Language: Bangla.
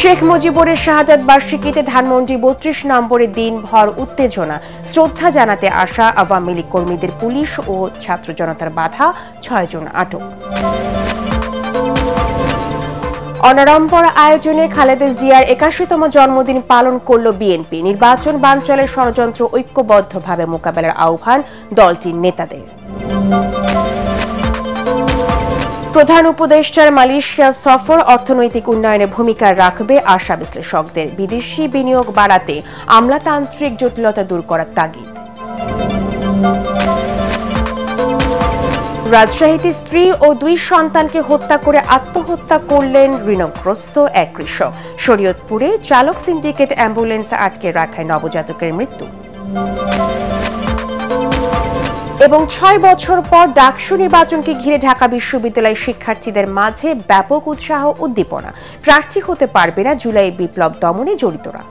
শেখ মুজিবুরের শাহাদাত বার্ষিকীতে ধানমন্ডি ৩২ নম্বরে দিনভর উত্তেজনা। শ্রদ্ধা জানাতে আসা আওয়ামী লীগ কর্মীদের পুলিশ ও ছাত্র জনতার বাধা, ৬ জন আটক। অনাড়ম্বর আয়োজনে খালেদা জিয়ার ৮১তম জন্মদিন পালন করল বিএনপি। নির্বাচন বানচালের ষড়যন্ত্র ঐক্যবদ্ধভাবে মোকাবেলার আহ্বান দলটির নেতাদের। প্রধান উপদেষ্টার মালয়েশিয়া সফর অর্থনৈতিক উন্নয়নে ভূমিকা রাখবে আশা বিশ্লেষকদের। বিদেশি বিনিয়োগ বাড়াতে আমলাতান্ত্রিক জটিলতা দূর করার তাগিদ। রাজশাহীতে স্ত্রী ও ২ সন্তানকে হত্যা করে আত্মহত্যা করলেন ঋণগ্রস্ত এক কৃষক। শরীয়তপুরে চালক সিন্ডিকেট অ্যাম্বুলেন্স আটকে রাখায় নবজাতকের মৃত্যু। এবং ৬ বছর পর ডাকসু নির্বাচনকে ঘিরে ঢাকা বিশ্ববিদ্যালয়ের শিক্ষার্থীদের মাঝে ব্যাপক উৎসাহ উদ্দীপনা। প্রার্থী হতে পারবে না জুলাই বিপ্লব দমনে জড়িতরা।